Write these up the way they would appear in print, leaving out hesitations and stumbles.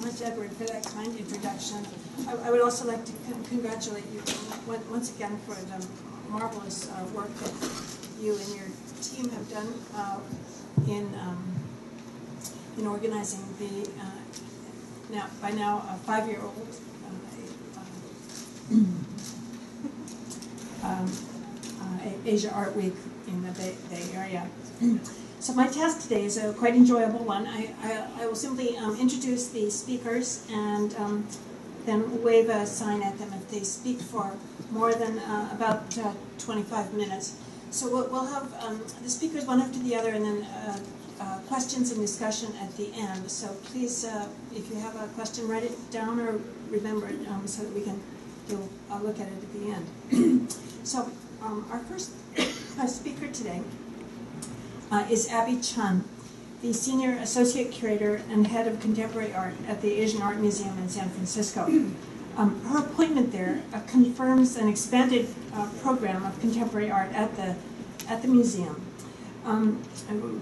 much, Edward, for that kind introduction. I would also like to congratulate you once again for the marvelous work that you and your team have done in organizing the by now a 5-year-old Asia Art Week in the Bay Area. So my task today is a quite enjoyable one. I will simply introduce the speakers and then wave a sign at them if they speak for more than about 25 minutes. So we'll have the speakers one after the other, and then questions and discussion at the end. So please, if you have a question, write it down or remember it so that we can look at it at the end. So our first speaker today is Abby Chen, the Senior Associate Curator and Head of Contemporary Art at the Asian Art Museum in San Francisco. Her appointment there confirms an expanded program of contemporary art at the museum.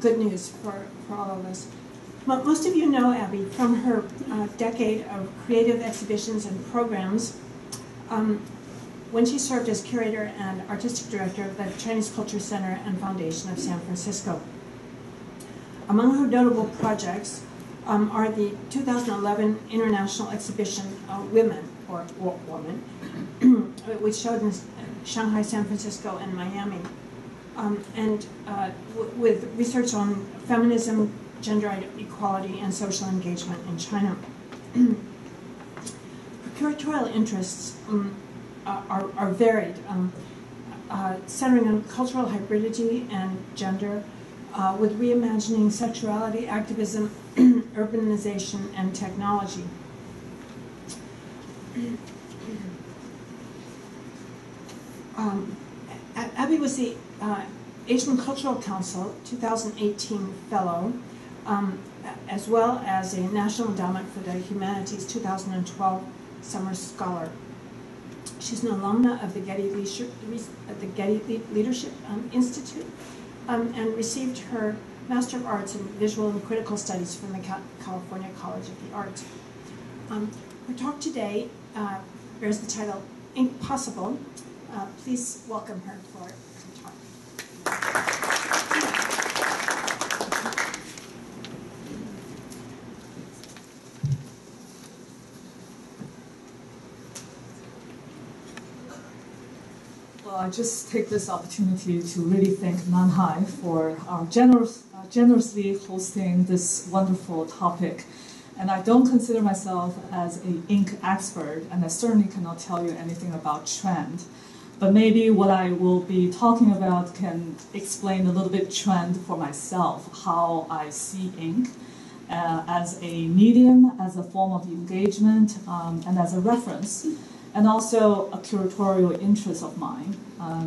Good news for all of us. Most of you know Abby from her decade of creative exhibitions and programs when she served as curator and artistic director of the Chinese Culture Center and Foundation of San Francisco. Among her notable projects are the 2011 International Exhibition Women, or Woman, which showed in Shanghai, San Francisco, and Miami, and with research on feminism, gender equality, and social engagement in China. Her curatorial interests are varied, centering on cultural hybridity and gender, with reimagining sexuality, activism, urbanization, and technology. Abby was the Asian Cultural Council 2018 Fellow, as well as a National Endowment for the Humanities 2012 Summer Scholar. She's an alumna of the Getty Leadership Institute and received her Master of Arts in Visual and Critical Studies from the California College of the Arts. Her talk today bears the title Ink Possible. Please welcome her for her talk. Well, I just take this opportunity to really thank Nanhai for generously hosting this wonderful topic. And I don't consider myself as an ink expert, and I certainly cannot tell you anything about trend. But maybe what I will be talking about can explain a little bit trend for myself, how I see ink as a medium, as a form of engagement, and as a reference, and also a curatorial interest of mine.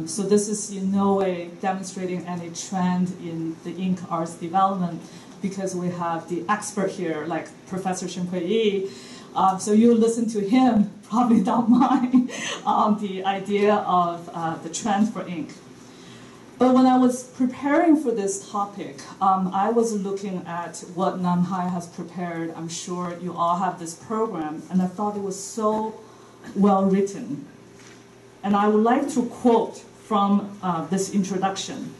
So this is in no way demonstrating any trend in the ink arts development, because we have the expert here, like Professor Shen Yi. So you listen to him, probably not mine, the idea of the trend for ink. But when I was preparing for this topic, I was looking at what Nanhai has prepared. I'm sure you all have this program, and I thought it was so well written. And I would like to quote from this introduction,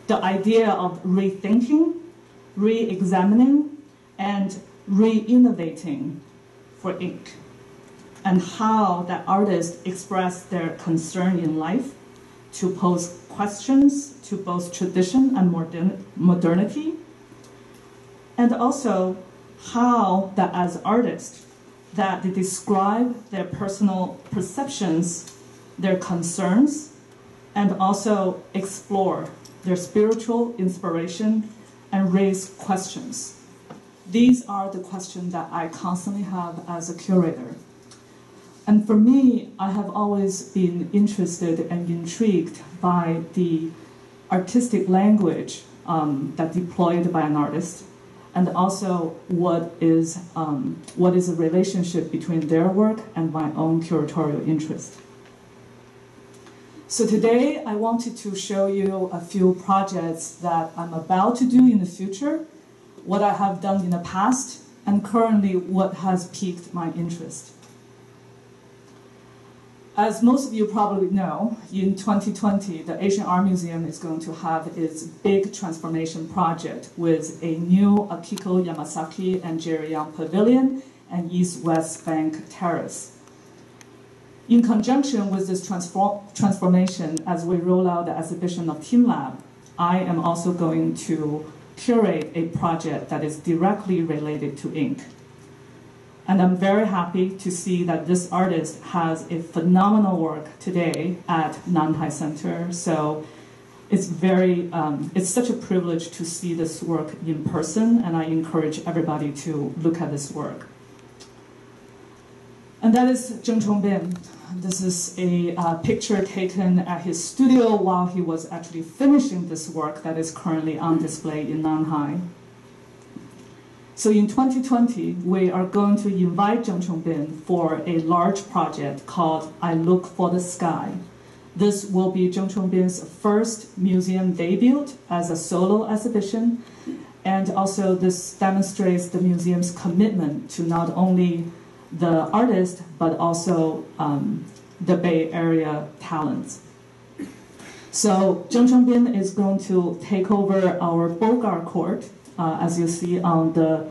the idea of rethinking, re-examining, and re-innovating for ink, and how that artists express their concern in life to pose questions to both tradition and modernity, and also how that as artists that they describe their personal perceptions, their concerns, and also explore their spiritual inspiration and raise questions. These are the questions that I constantly have as a curator. And for me, I have always been interested and intrigued by the artistic language that's deployed by an artist, and also what is a relationship between their work and my own curatorial interest. So today, I wanted to show you a few projects that I'm about to do in the future, what I have done in the past, and currently what has piqued my interest. As most of you probably know, in 2020, the Asian Art Museum is going to have its big transformation project with a new Akiko Yamasaki and Jerry Yang Pavilion and East-West Bank Terrace. In conjunction with this transformation, as we roll out the exhibition of TeamLab, I am also going to curate a project that is directly related to ink. And I'm very happy to see that this artist has a phenomenal work today at Nanhai Center. So it's it's such a privilege to see this work in person, and I encourage everybody to look at this work. And that is Zheng Chongbin. This is a picture taken at his studio while he was actually finishing this work that is currently on display in Nanhai. So in 2020, we are going to invite Zheng Chongbin for a large project called I Look for the Sky. This will be Zheng Chongbin's first museum debut as a solo exhibition, and also this demonstrates the museum's commitment to not only the artist, but also the Bay Area talents. So Zheng Chongbin is going to take over our Bogart Court, as you see on the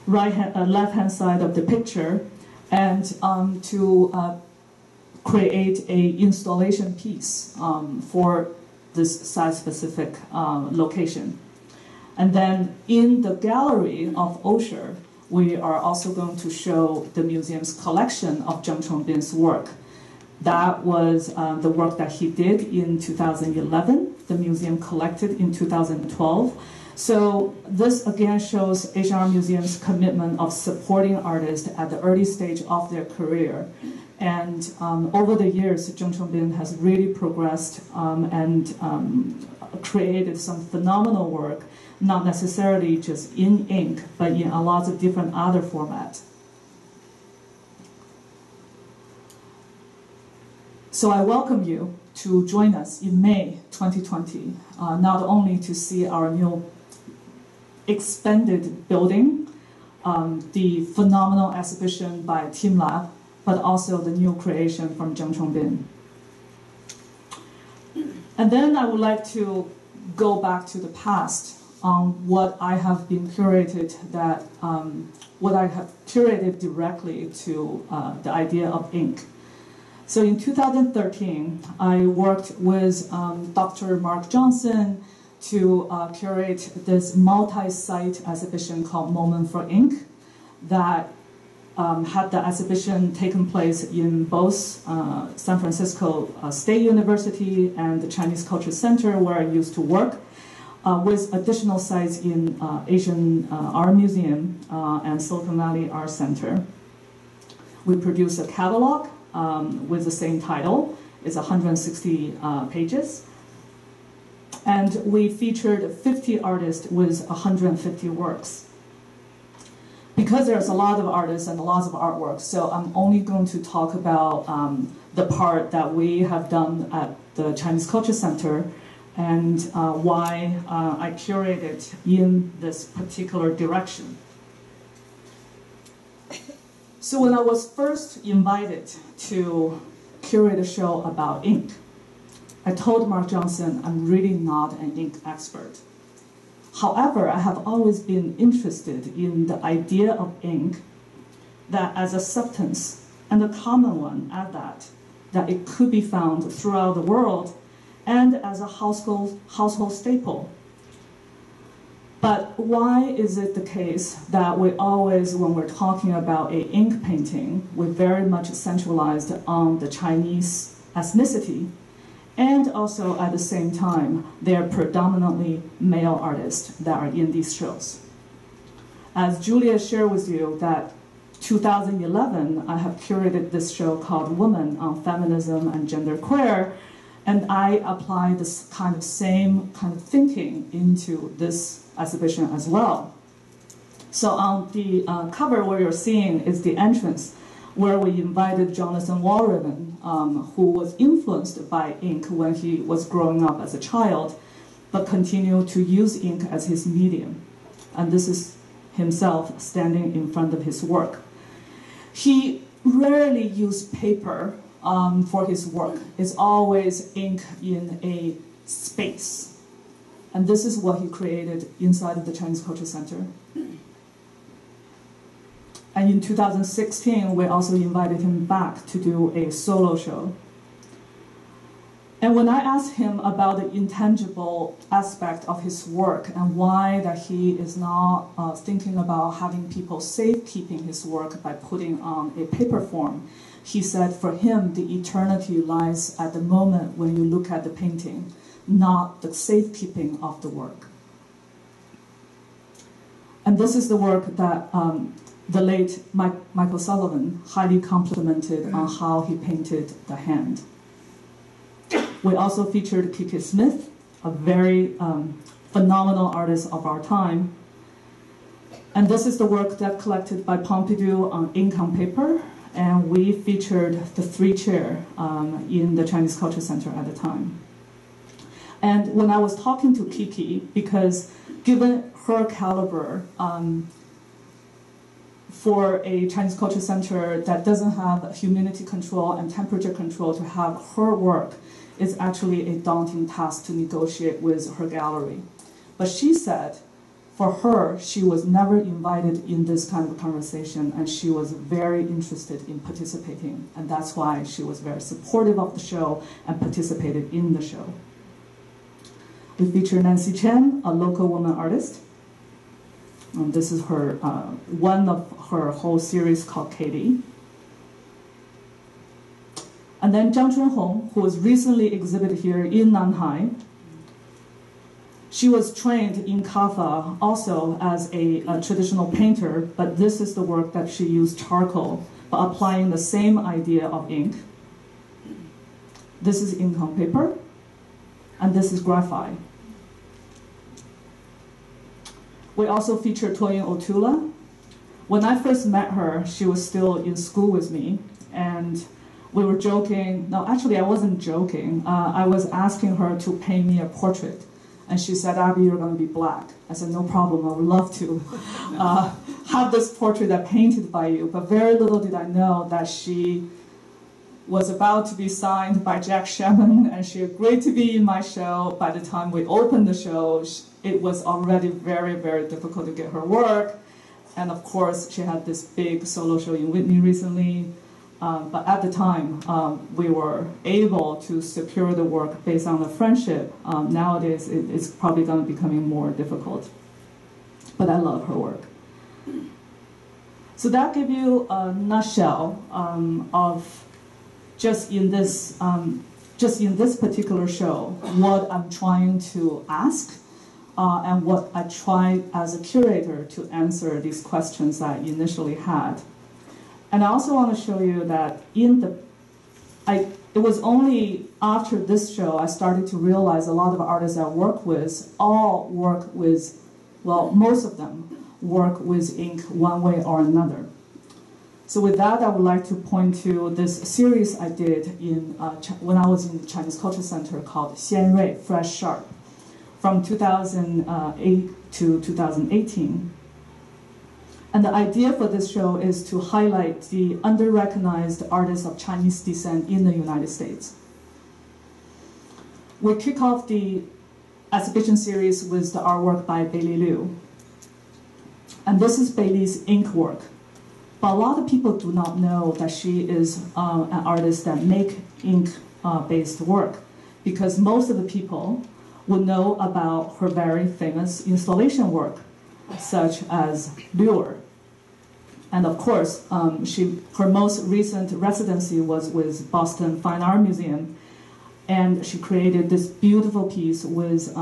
left-hand side of the picture, and to create an installation piece for this site-specific location. And then in the gallery of Osher, we are also going to show the museum's collection of Zheng Chongbin's work. That was the work that he did in 2011. The museum collected in 2012. So this again shows Asian Art Museum's commitment of supporting artists at the early stage of their career. And over the years, Zheng Chongbin has really progressed and created some phenomenal work, not necessarily just in ink, but in a lot of different other formats. So I welcome you to join us in May 2020, not only to see our new expanded building, the phenomenal exhibition by TeamLab, but also the new creation from Zheng Chongbin. And then I would like to go back to the past on what I have been curated what I have curated directly to the idea of ink. So in 2013, I worked with Dr. Mark Johnson to curate this multi-site exhibition called Moment for Ink that had the exhibition taken place in both San Francisco State University and the Chinese Culture Center where I used to work, with additional sites in Asian Art Museum and Silicon Valley Art Center. We produced a catalog with the same title. It's 160 pages. And we featured 50 artists with 150 works. Because there's a lot of artists and lots of artwork, so I'm only going to talk about the part that we have done at the Chinese Culture Center and why I curated in this particular direction. So when I was first invited to curate a show about ink, I told Mark Johnson I'm really not an ink expert. However, I have always been interested in the idea of ink, that as a substance, and a common one at that it could be found throughout the world, and as a household staple. But why is it the case that we always, when we're talking about an ink painting, we're very much centralized on the Chinese ethnicity, and also at the same time, they're predominantly male artists that are in these shows. As Julia shared with you, that 2011, I have curated this show called Woman on Feminism and Genderqueer, and I applied this same kind of thinking into this exhibition as well. So on the cover, what you're seeing is the entrance, where we invited Jonathan Walraven, who was influenced by ink when he was growing up as a child, but continued to use ink as his medium. And this is himself standing in front of his work. He rarely used paper for his work. It's always ink in a space. And this is what he created inside of the Chinese Culture Center. And in 2016, we also invited him back to do a solo show. And when I asked him about the intangible aspect of his work and why that he is not thinking about having people safekeeping his work by putting on a paper form, he said for him, the eternity lies at the moment when you look at the painting, not the safekeeping of the work. And this is the work that the late Michael Sullivan highly complimented on how he painted the hand. We also featured Kiki Smith, a very phenomenal artist of our time. And this is the work that collected by Pompidou on ink on paper, and we featured the 3 chair in the Chinese Culture Center at the time. And when I was talking to Kiki, because given her caliber, for a Chinese Culture Center that doesn't have humidity control and temperature control, to have her work is actually a daunting task to negotiate with her gallery. But she said, for her, she was never invited in this kind of conversation, and she was very interested in participating. And that's why she was very supportive of the show and participated in the show. We feature Nancy Chen, a local woman artist. This is her one of her whole series called Katie. And then Zhang Chunhong, who was recently exhibited here in Nanhai. She was trained in Kapha also as a traditional painter, but this is the work that she used charcoal, but applying the same idea of ink. This is ink on paper, and this is graphite. We also featured Toyin Otula. When I first met her, she was still in school with me, and we were joking. No, actually, I wasn't joking. I was asking her to paint me a portrait, and she said, "Abby, you're going to be black." I said, "No problem. I would love to have this portrait painted by you." But very little did I know that she was about to be signed by Jack Sherman, and she agreed to be in my show. By the time we opened the show, it was already very, very difficult to get her work. And of course, she had this big solo show in Whitney recently. But at the time, we were able to secure the work based on the friendship. Nowadays, it's probably going to be becoming more difficult. But I love her work. So that gives you a nutshell of just in this particular show, what I'm trying to ask, and what I tried as a curator to answer these questions I initially had. And I also want to show you that it was only after this show I started to realize a lot of artists I work with all work with, well, most of them work with ink one way or another. So with that, I would like to point to this series I did when I was in the Chinese Culture Center called Xian Rui, Fresh Sharp, from 2008 to 2018. And the idea for this show is to highlight the under-recognized artists of Chinese descent in the United States. We kick off the exhibition series with the artwork by Bailey Liu. And this is Bailey's ink work. But a lot of people do not know that she is an artist that make ink-based work, because most of the people would know about her very famous installation work, such as Lure. And of course, her most recent residency was with Boston Fine Art Museum, and she created this beautiful piece with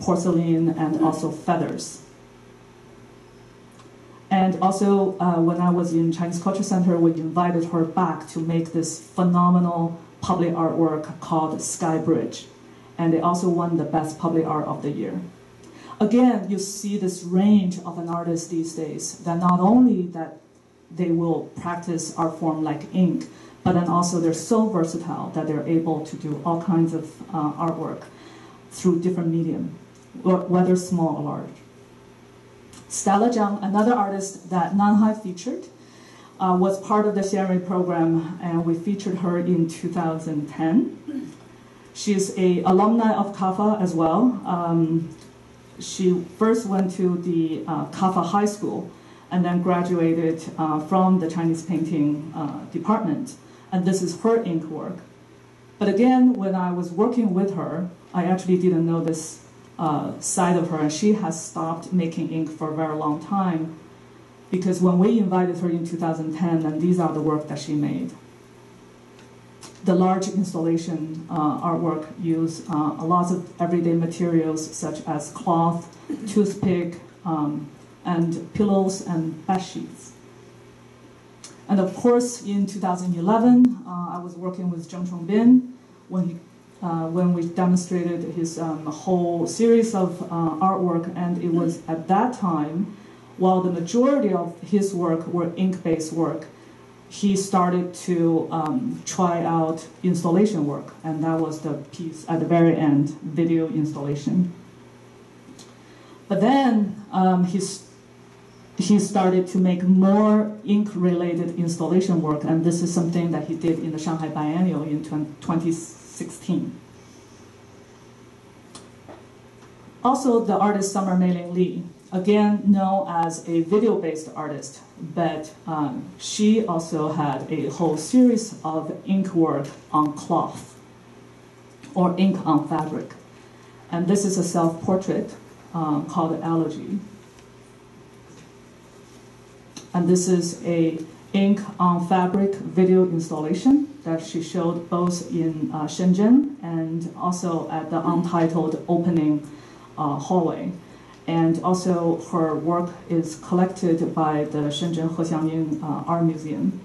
porcelain and also feathers. And also, when I was in Chinese Culture Center, we invited her back to make this phenomenal public artwork called Sky Bridge. And they also won the Best Public Art of the Year. Again, you see this range of an artist these days, that not only that they will practice art form like ink, but then also they're so versatile that they're able to do all kinds of artwork through different medium, whether small or large. Stella Zhang, another artist that Nanhai featured, was part of the Xianrui program, and we featured her in 2010. She's an alumni of CAFA as well. She first went to the CAFA High School and then graduated from the Chinese painting department. And this is her ink work. But again, when I was working with her, I actually didn't know this side of her, and she has stopped making ink for a very long time, because when we invited her in 2010, and these are the work that she made. The large installation artwork used a lot of everyday materials such as cloth, toothpick, and pillows and bed sheets. And of course, in 2011, I was working with Zheng Chongbin when we demonstrated his whole series of artwork, and it was at that time, while the majority of his work were ink-based work, he started to try out installation work, and that was the piece at the very end, video installation. But then he started to make more ink-related installation work, and this is something that he did in the Shanghai Biennial in 2016. Also, the artist Summer Mei-Ling Li, again known as a video-based artist, but she also had a whole series of ink work on cloth, or ink on fabric. And this is a self-portrait called Elegy. And this is a ink on fabric video installation that she showed both in Shenzhen and also at the untitled opening hallway. And also her work is collected by the Shenzhen Hexiangying Art Museum.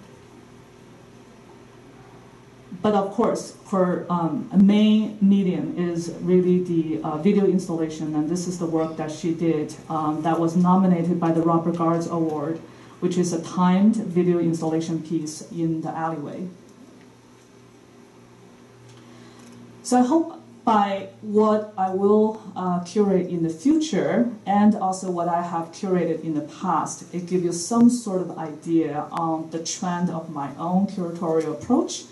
But of course, her main medium is really the video installation, and this is the work that she did that was nominated by the Robert Gards Award, which is a timed video installation piece in the alleyway. So I hope by what I will curate in the future, and also what I have curated in the past, it gives you some sort of idea on the trend of my own curatorial approach.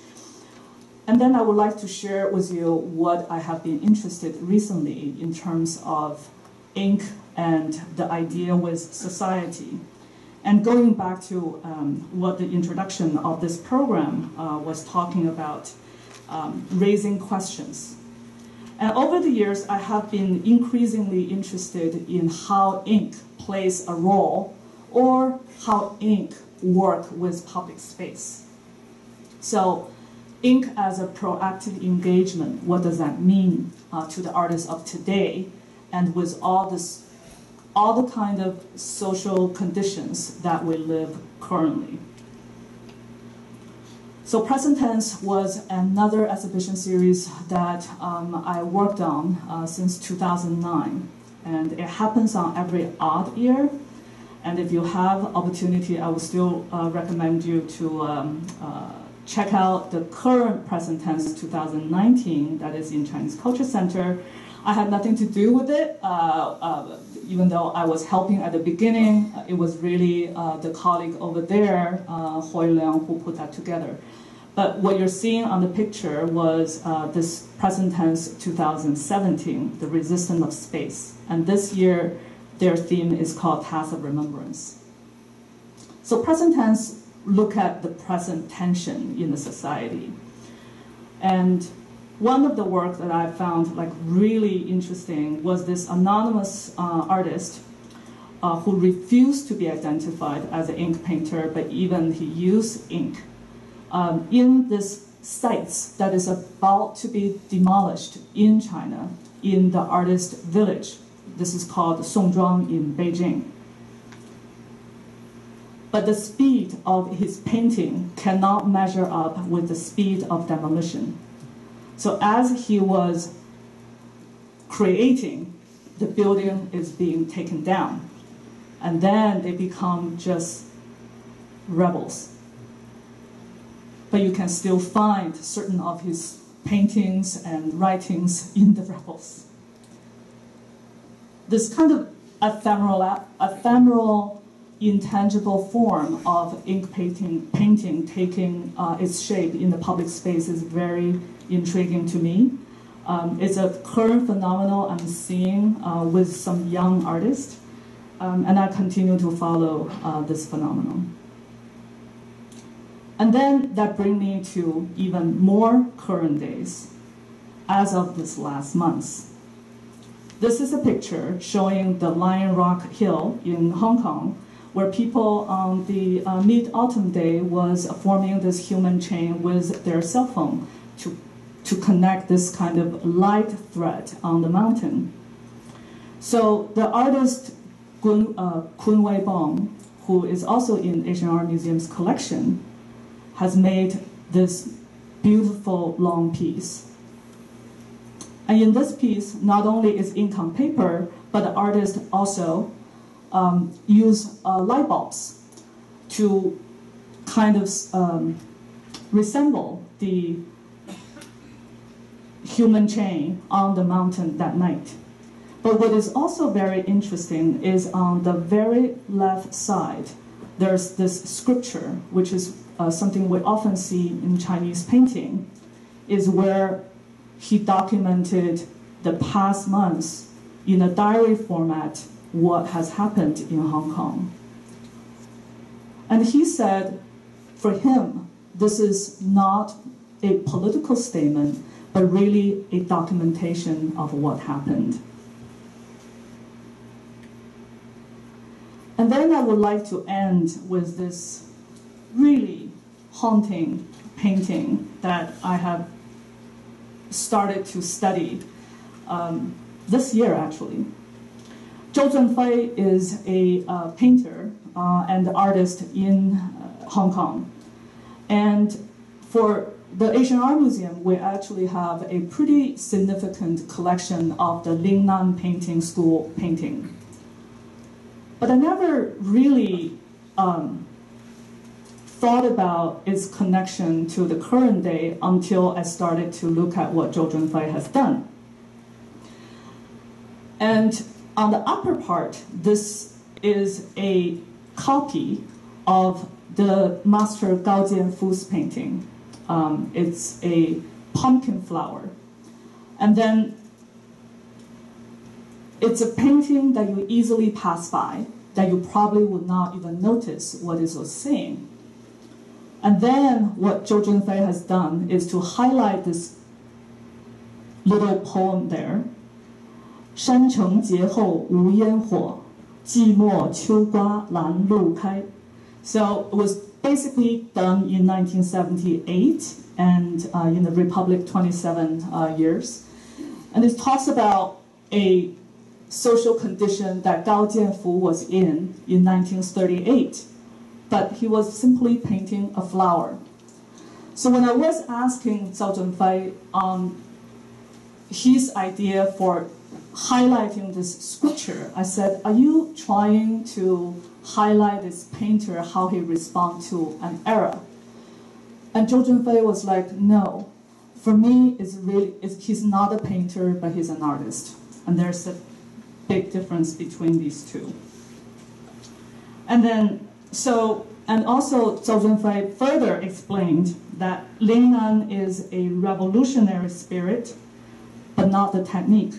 And then I would like to share with you what I have been interested recently in terms of ink and the idea with society. And going back to what the introduction of this program was talking about, raising questions. And over the years, I have been increasingly interested in how ink plays a role, or how ink works with public space. So ink as a proactive engagement, what does that mean to the artists of today, and with all the kind of social conditions that we live currently. So Present Tense was another exhibition series that I worked on since 2009. And it happens on every odd year. And if you have opportunity, I would still recommend you to check out the current Present Tense 2019 that is in Chinese Culture Center. I had nothing to do with it, even though I was helping at the beginning. It was really the colleague over there, Hui Liang, who put that together. But what you're seeing on the picture was this Present Tense 2017, The Resistance of Space. And this year, their theme is called Task of Remembrance. So Present Tense look at the present tension in the society. And one of the work that I found really interesting was this anonymous artist who refused to be identified as an ink painter, but even he used ink in this sites that is about to be demolished in China, in the artist village. This is called Songzhuang in Beijing. But the speed of his painting cannot measure up with the speed of demolition. So as he was creating, the building is being taken down. And then they become just rebels. But you can still find certain of his paintings and writings in the rebels. This kind of ephemeral, intangible form of ink painting taking its shape in the public space is very intriguing to me. It's a current phenomenon I'm seeing with some young artists, and I continue to follow this phenomenon. And then that brings me to even more current days, as of this last month. This is a picture showing the Lion Rock Hill in Hong Kong, where people on the mid-autumn day was forming this human chain with their cell phone to connect this kind of light thread on the mountain. So the artist Kun Wei Bong, who is also in Asian Art Museum's collection, has made this beautiful long piece. And in this piece, not only is ink on paper, but the artist also used light bulbs to kind of resemble the human chain on the mountain that night. But what is also very interesting is on the very left side, there's this scripture, which is something we often see in Chinese painting, is where he documented the past months in a diary format, what has happened in Hong Kong. And he said, for him, this is not a political statement, but really a documentation of what happened. And then I would like to end with this really haunting painting that I have started to study this year, actually. Zhou Zunfei is a painter and artist in Hong Kong. And for the Asian Art Museum, we actually have a pretty significant collection of the Lingnan Painting school painting. But I never really thought about its connection to the current day until I started to look at what Zhou Zunfei has done. And on the upper part, this is a copy of the master Gao Jianfu's painting. It's a pumpkin flower. And then it's a painting that you easily pass by, that you probably would not even notice what it was saying. And then what Zhou Zunfei has done is to highlight this little poem there. 山城节后无烟火，寂寞秋瓜拦路开. So it was basically done in 1978 and in the Republic 27 years. And it talks about a social condition that Gao Jianfu was in 1938. But he was simply painting a flower. So when I was asking Zhou Zunfei on his idea for highlighting this scripture, I said, are you trying to highlight this painter, how he responds to an era? And Zhou Zunfei was like, no. For me, he's not a painter, but he's an artist. And there's a big difference between these two. And then, and also Zhou Zunfei further explained that Lingnan is a revolutionary spirit, but not the technique.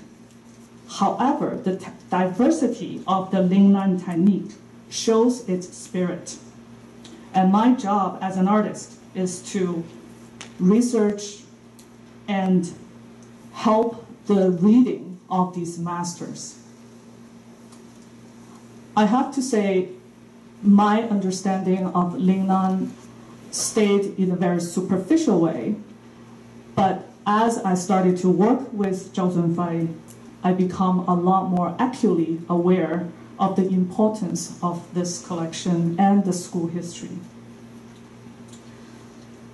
However, the diversity of the Lingnan technique shows its spirit. And my job as an artist is to research and help the reading of these masters. I have to say, my understanding of Lingnan stayed in a very superficial way, but as I started to work with Zhou Zunfei, I become a lot more acutely aware of the importance of this collection and the school history.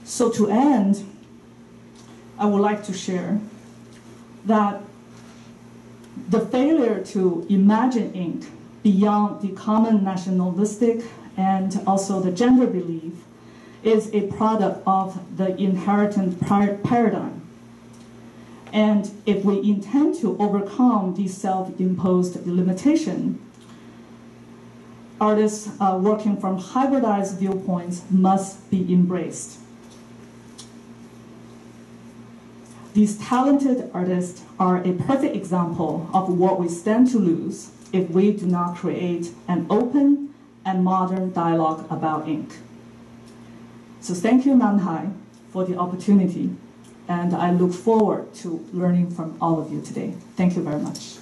So to end, I would like to share that the failure to imagine ink beyond the common nationalistic and also the gender belief is a product of the inherent paradigm. And if we intend to overcome these self-imposed limitations, artists working from hybridized viewpoints must be embraced. These talented artists are a perfect example of what we stand to lose if we do not create an open and modern dialogue about ink. So thank you, Nanhai, for the opportunity, and I look forward to learning from all of you today. Thank you very much.